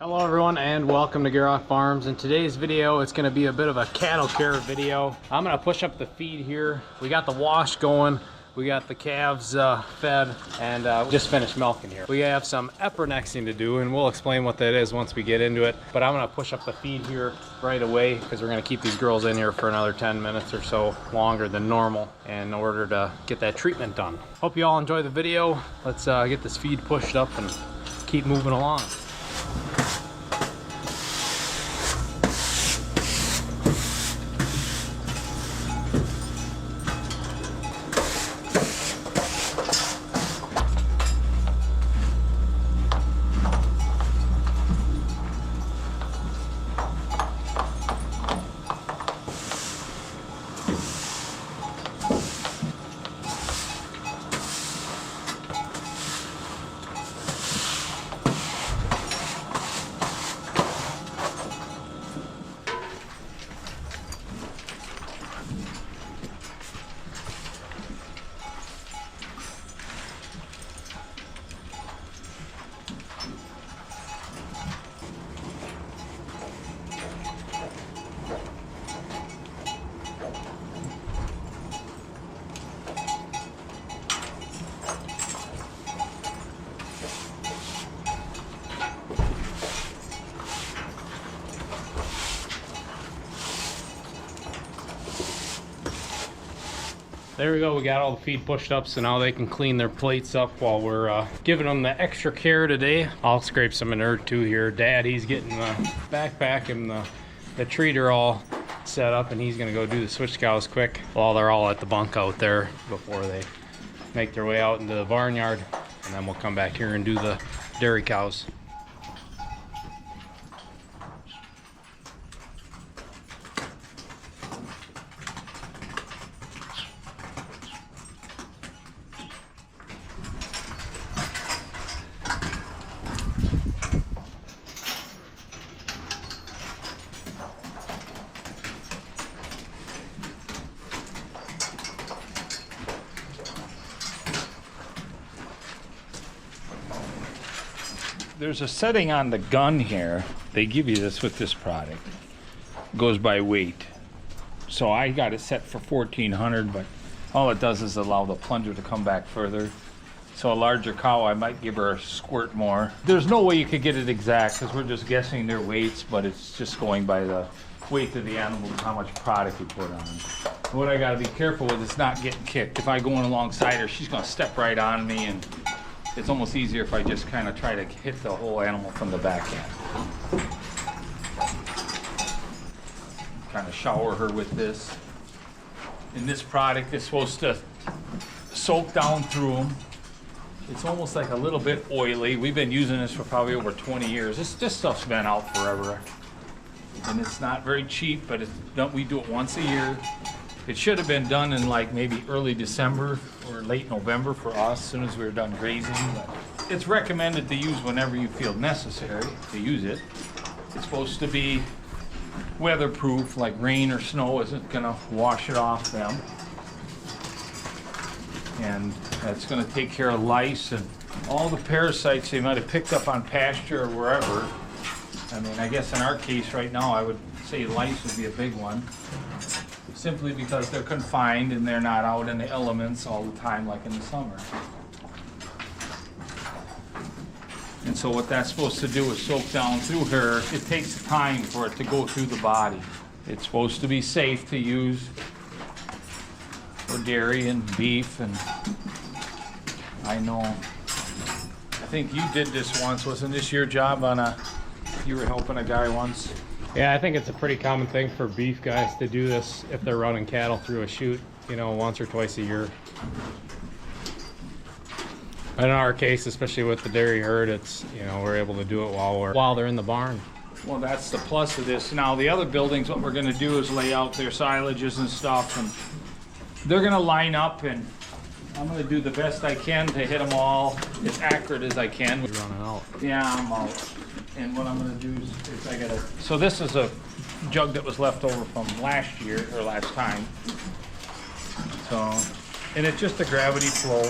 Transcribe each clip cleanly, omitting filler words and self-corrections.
Hello everyone and welcome to Gierok Farms. In today's video it's going to be a bit of a cattle care video. I'm going to push up the feed here. We got the wash going, we got the calves fed, and we just finished milking here. We have some Eprinexing to do and we'll explain what that is once we get into it. But I'm going to push up the feed here right away because we're going to keep these girls in here for another 10 minutes or so longer than normal in order to get that treatment done. Hope you all enjoy the video. Let's get this feed pushed up and keep moving along. There we go, we got all the feed pushed up so now they can clean their plates up while we're giving them the extra care today. I'll scrape some inert too here. Dad, he's getting the backpack and the treater all set up and he's gonna go do the switch cows quick while they're all at the bunk out there before they make their way out into the barnyard, and then we'll come back here and do the dairy cows. There's a setting on the gun here. They give you this with this product. It goes by weight. So I got it set for 1400, but all it does is allow the plunger to come back further. So a larger cow, I might give her a squirt more. There's no way you could get it exact because we're just guessing their weights, but it's just going by the weight of the animal and how much product you put on. What I gotta be careful with is not getting kicked. If I go in alongside her, she's gonna step right on me, and it's almost easier if I just kind of try to hit the whole animal from the back end. Kind of shower her with this. And this product is supposed to soak down through them. It's almost like a little bit oily. We've been using this for probably over 20 years. This stuff's been out forever. And it's not very cheap, but we do it once a year. It should have been done in like maybe early December or late November for us, as soon as we were done grazing. But it's recommended to use whenever you feel necessary to use it. It's supposed to be weatherproof, like rain or snow isn't gonna wash it off them. And that's gonna take care of lice and all the parasites they might have picked up on pasture or wherever. I mean, I guess in our case right now, I would say lice would be a big one. Simply because they're confined and they're not out in the elements all the time like in the summer. And so what that's supposed to do is soak down through her. It takes time for it to go through the body. It's supposed to be safe to use for dairy and beef, and I know, I think you did this once. Wasn't this your job you were helping a guy once? Yeah, I think it's a pretty common thing for beef guys to do this if they're running cattle through a chute, you know, once or twice a year. In our case, especially with the dairy herd, it's, you know, we're able to do it while they're in the barn. Well, that's the plus of this. Now, the other buildings, what we're going to do is lay out their silages and stuff, and they're going to line up, and I'm going to do the best I can to hit them all as accurate as I can. You're running out. Yeah, I'm out. And what I'm going to do is I got to... So this is a jug that was left over from last year, or last time. So, and it's just a gravity flow.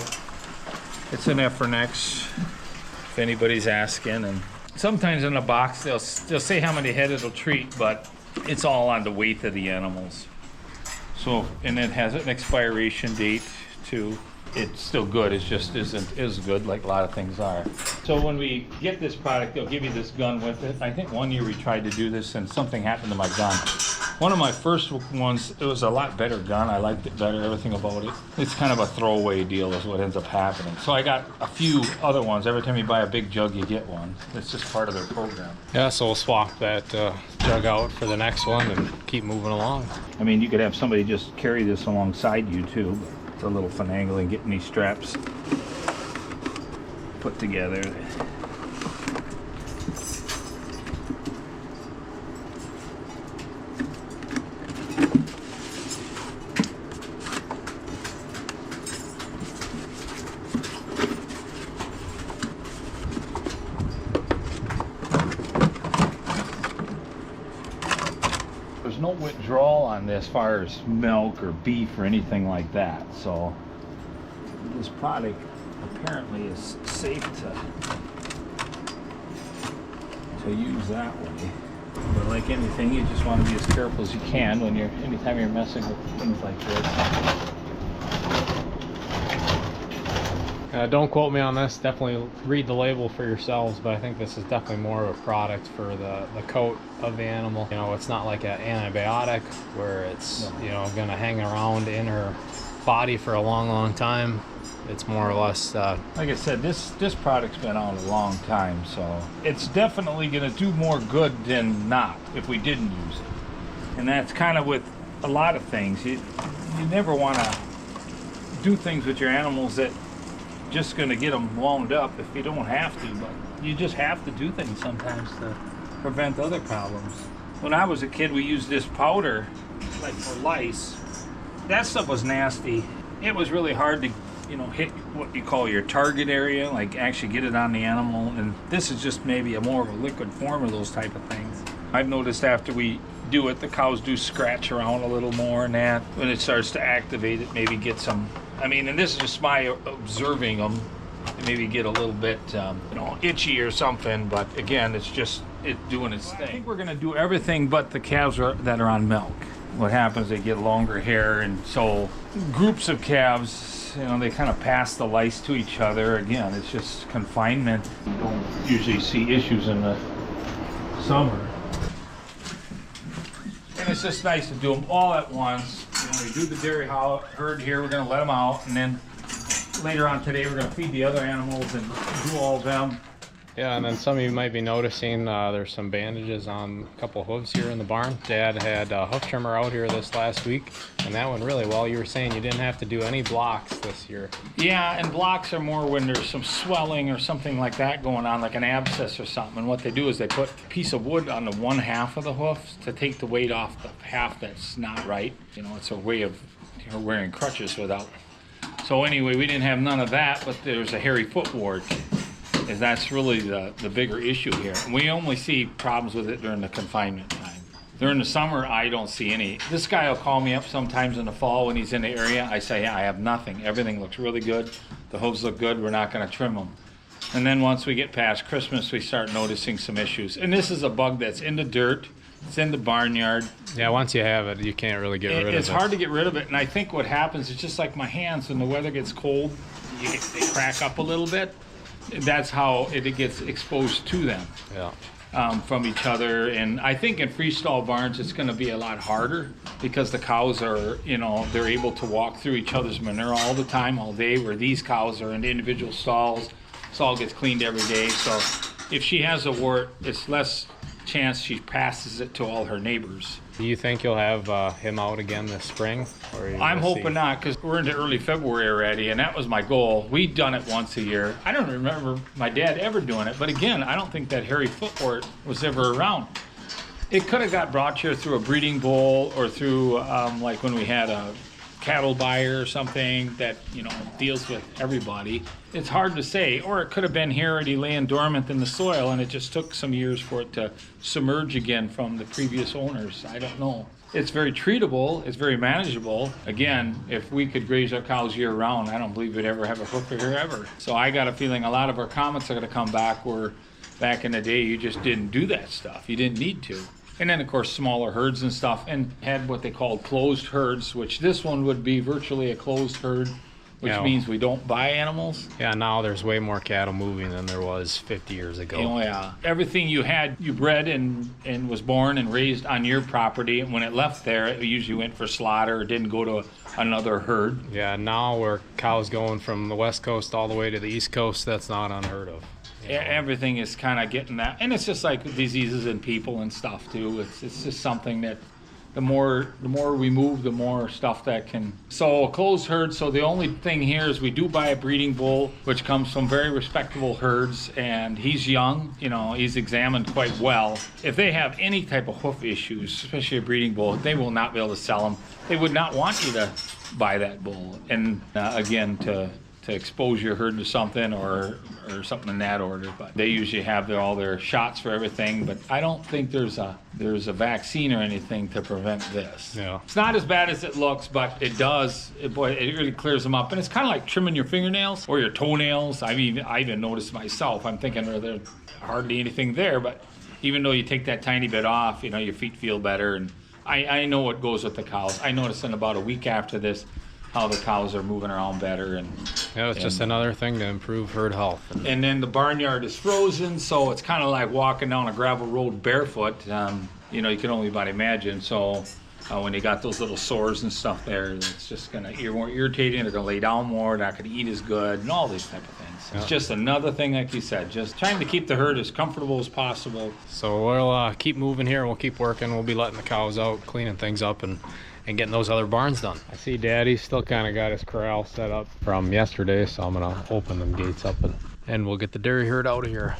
It's an Eprinex, if anybody's asking, and sometimes in a box they'll say how many head it'll treat, but it's all on the weight of the animals. So, and it has an expiration date too. It's still good, it just isn't as good like a lot of things are. So when we get this product, they'll give you this gun with it. I think one year we tried to do this and something happened to my gun. One of my first ones, it was a lot better gun. I liked it better, everything about it. It's kind of a throwaway deal is what ends up happening. So I got a few other ones. Every time you buy a big jug, you get one. It's just part of their program. Yeah, so we'll swap that jug out for the next one and keep moving along. I mean, you could have somebody just carry this alongside you too. It's a little finagling getting these straps put together. There's no withdrawal on this as far as milk or beef or anything like that, so this product apparently is safe to use that way. But like anything, you just want to be as careful as you can when anytime you're messing with things like this. Don't quote me on this. Definitely read the label for yourselves, but I think this is definitely more of a product for the coat of the animal. You know, it's not like an antibiotic where it's, you know, going to hang around in her body for a long time. It's more or less like I said, this product's been out a long time, so it's definitely going to do more good than not if we didn't use it. And that's kind of with a lot of things. You never want to do things with your animals that just going to get them wound up if you don't have to, but you just have to do things sometimes to prevent other problems. When I was a kid, we used this powder like for lice. That stuff was nasty. It was really hard to, you know, hit what you call your target area, like actually get it on the animal, and this is just maybe a more of a liquid form of those type of things. I've noticed after we do it, the cows do scratch around a little more, and that when it starts to activate it, maybe get some, I mean, and this is just my observing them, maybe get a little bit, you know, itchy or something, but again, it's just it doing its thing. I think we're gonna do everything but the calves that are on milk. What happens, they get longer hair, and so groups of calves, you know, they kind of pass the lice to each other. Again, it's just confinement. You don't usually see issues in the summer. And it's just nice to do them all at once. You know, we do the dairy herd here, we're gonna let them out, and then later on today, we're gonna feed the other animals and do all of them. Yeah, and then some of you might be noticing there's some bandages on a couple hooves here in the barn. Dad had a hoof trimmer out here this last week, and that went really well. You were saying you didn't have to do any blocks this year. Yeah, and blocks are more when there's some swelling or something like that going on, like an abscess or something. And what they do is they put a piece of wood on the one half of the hoof to take the weight off the half that's not right. You know, it's a way of, you know, wearing crutches without. So anyway, we didn't have none of that, but there's a hairy foot wart. Is that's really the bigger issue here. And we only see problems with it during the confinement time. During the summer, I don't see any. This guy will call me up sometimes in the fall when he's in the area. I say, yeah, I have nothing. Everything looks really good. The hooves look good. We're not going to trim them. And then once we get past Christmas, we start noticing some issues. And this is a bug that's in the dirt. It's in the barnyard. Yeah, once you have it, you can't really get rid of it. It's hard to get rid of it. And I think what happens is just like my hands, when the weather gets cold, they crack up a little bit. That's how it gets exposed to them. Yeah. From each other. And I think in freestall barns it's going to be a lot harder because the cows are, you know, they're able to walk through each other's manure all the time, all day, where these cows are in individual stalls. Stall gets cleaned every day. So if she has a wart, it's less chance she passes it to all her neighbors. Do you think you'll have him out again this spring? Or I'm hoping not, because we're into early February already, and that was my goal. We've done it once a year. I don't remember my dad ever doing it, but again, I don't think that hairy foot wart was ever around. It could have got brought here through a breeding bull or through like when we had a cattle buyer or something that, you know, deals with everybody. It's hard to say. Or it could have been here already laying dormant in the soil, and it just took some years for it to submerge again from the previous owners. I don't know. It's very treatable. It's very manageable. Again, if we could graze our cows year round, I don't believe we'd ever have a hooker here ever. So I got a feeling a lot of our comments are going to come back where back in the day, you just didn't do that stuff. You didn't need to. And then, of course, smaller herds and stuff, and had what they called closed herds, which this one would be virtually a closed herd, which means we don't buy animals. Yeah, now there's way more cattle moving than there was 50 years ago. Oh, yeah. Everything you had, you bred and was born and raised on your property. And when it left there, it usually went for slaughter or didn't go to another herd. Yeah, now where cows going from the West Coast all the way to the East Coast, that's not unheard of. Everything is kind of getting that. And it's just like diseases in people and stuff, too. It's just something that the more we move, the more stuff that can. So a closed herd. So the only thing here is we do buy a breeding bull, which comes from very respectable herds, and he's young. You know, he's examined quite well. If they have any type of hoof issues, especially a breeding bull, they will not be able to sell them. They would not want you to buy that bull. And again, to expose your herd to something or something in that order. But they usually have all their shots for everything. But I don't think there's a vaccine or anything to prevent this. Yeah. It's not as bad as it looks, but it does. It really clears them up. And it's kind of like trimming your fingernails or your toenails. I even noticed myself. I'm thinking there's hardly anything there, but even though you take that tiny bit off, you know, your feet feel better. And I know what goes with the cows. I noticed in about a week after this, how the cows are moving around better. And it's just another thing to improve herd health. And then the barnyard is frozen, so it's kind of like walking down a gravel road barefoot. You know, you can only about imagine. So when you got those little sores and stuff there, it's just going to be more irritating. They're going to lay down more. They're not going to eat as good, and all these type of things. It's just another thing, like you said, just trying to keep the herd as comfortable as possible. So we'll keep moving here. We'll keep working. We'll be letting the cows out, cleaning things up, and getting those other barns done. I see Daddy's still kind of got his corral set up from yesterday, so I'm gonna open them gates up and we'll get the dairy herd out of here.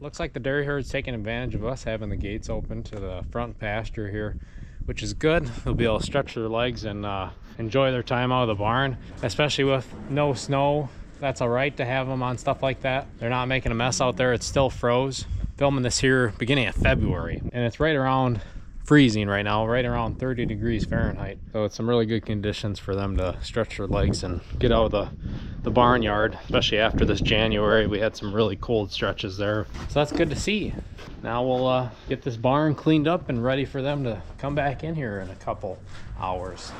Looks like the dairy herd's taking advantage of us having the gates open to the front pasture here, which is good. They'll be able to stretch their legs and enjoy their time out of the barn, especially with no snow. That's all right to have them on stuff like that. They're not making a mess out there. It's still froze. Filming this here beginning of February, and it's right around freezing right now, right around 30 degrees Fahrenheit. So it's some really good conditions for them to stretch their legs and get out of the barnyard, especially after this January. We had some really cold stretches there. So that's good to see. Now we'll get this barn cleaned up and ready for them to come back in here in a couple hours.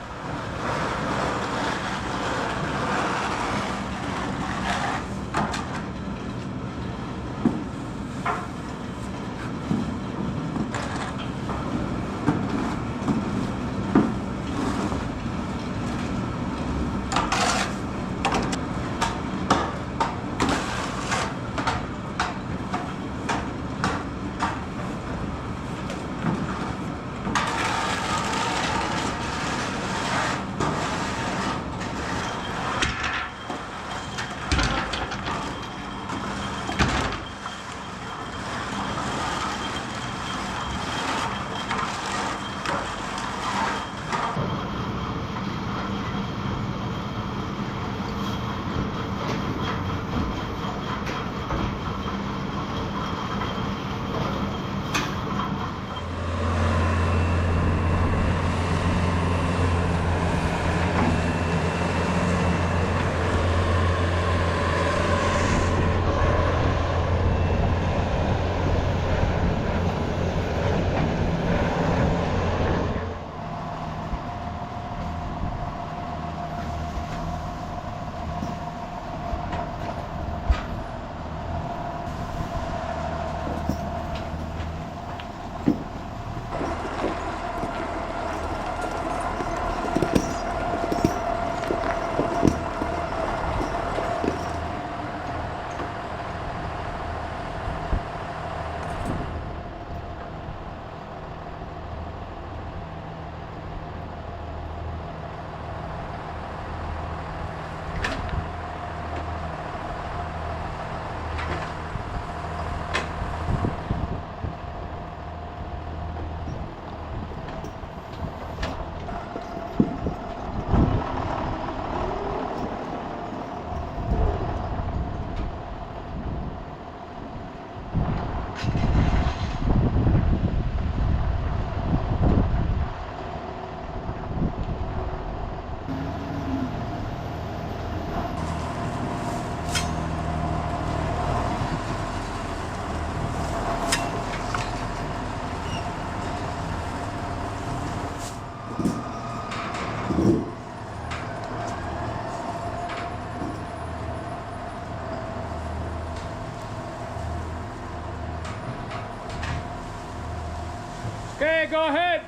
Okay, go ahead.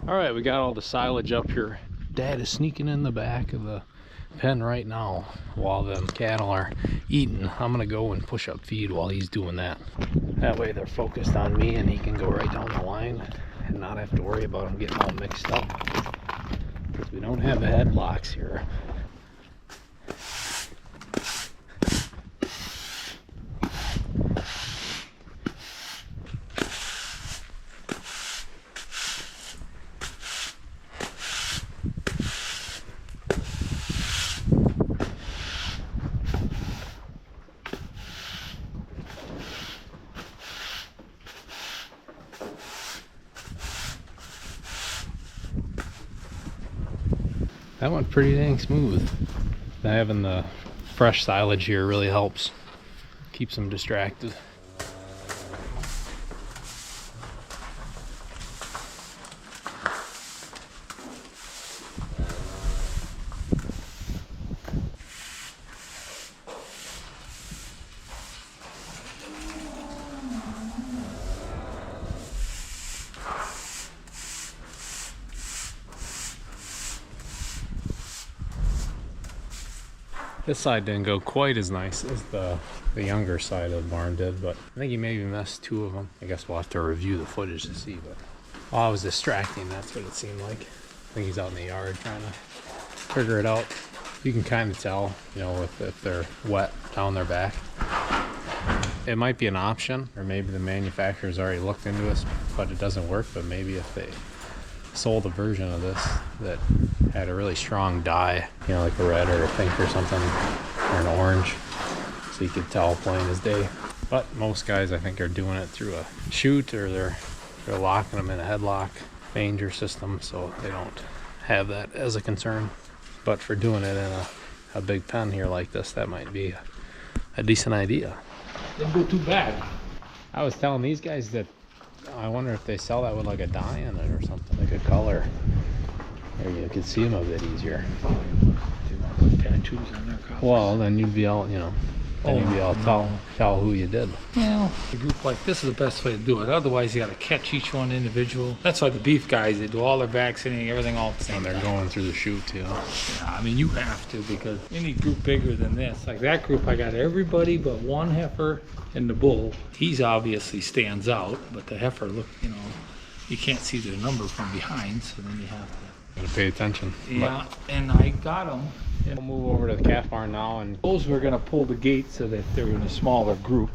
All right, we got all the silage up here. Dad is sneaking in the back of the pen right now while them cattle are eating. I'm gonna go and push up feed while he's doing that. That way they're focused on me and he can go right down the line and not have to worry about them getting all mixed up. Because we don't have the headlocks here. That went pretty dang smooth. Having the fresh silage here really helps. Keeps them distracted. This side didn't go quite as nice as the younger side of the barn did, but I think he maybe missed two of them. I guess we'll have to review the footage to see, but while I was distracting, that's what it seemed like. I think he's out in the yard trying to figure it out. You can kind of tell, you know, if they're wet down their back. It might be an option, or maybe the manufacturer's already looked into this, but it doesn't work. But maybe if they sold a version of this that had a really strong dye, you know, like a red or a pink or something, or an orange, so you could tell plain as day. But most guys, I think, are doing it through a chute, or they're locking them in a headlock manger system, so they don't have that as a concern. But for doing it in a big pen here like this, that might be a decent idea. Didn't go too bad. I was telling these guys that I wonder if they sell that with like a dye in it or something, like a color. Or you could see them a bit easier. They want to put tattoos on their cows. Well, then you'd be all, you know, then you'd be all tell who you did. Well, a group like this is the best way to do it. Otherwise, you got to catch each one individual. That's why the beef guys, they do all their vaccinating, everything all at the same time. And they're going through the chute, you know. Yeah, I mean, you have to, because any group bigger than this, like that group, I got everybody but one heifer and the bull. He's obviously stands out, but the heifer, look, you know, you can't see the number from behind, so then you have to. Gotta pay attention. Yeah, and I got them. We'll move over to the calf barn now, and Those we're gonna pull the gate so that they're in a smaller group,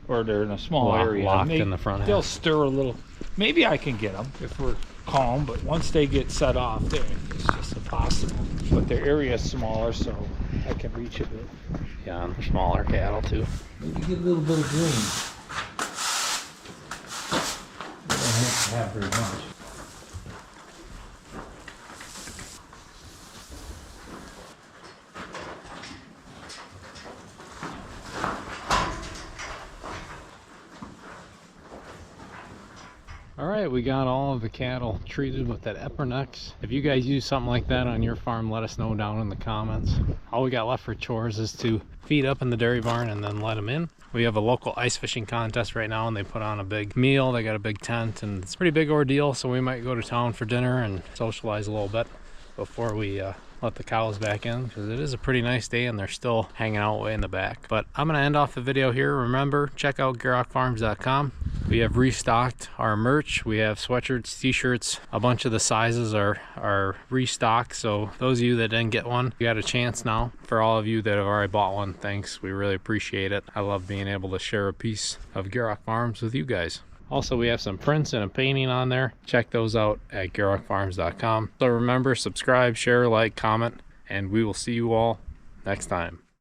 or they're in a small area. Locked in the front They'll half. stir a little. Maybe I can get them if we're calm, but once they get set off, it's just impossible. But their area is smaller, so I can reach a bit. yeah, and smaller cattle too. Maybe get a little bit of green. We don't have to have very much. All right, we got all of the cattle treated with that Eprinex. If you guys use something like that on your farm, let us know down in the comments. All we got left for chores is to feed up in the dairy barn and then let them in. We have a local ice fishing contest right now, and they put on a big meal. They got a big tent, and it's a pretty big ordeal, so we might go to town for dinner and socialize a little bit before we let the cows back in, because it is a pretty nice day and they're still hanging out way in the back. But I'm gonna end off the video here. Remember, check out GierokFarms.com. We have restocked our merch. We have sweatshirts, t-shirts, a bunch of the sizes are restocked, so those of you that didn't get one, you got a chance now. For all of you that have already bought one, thanks, we really appreciate it. I love being able to share a piece of Gierok Farms with you guys. Also, we have some prints and a painting on there. Check those out at GierokFarms.com. So remember, subscribe, share, like, comment, and we will see you all next time.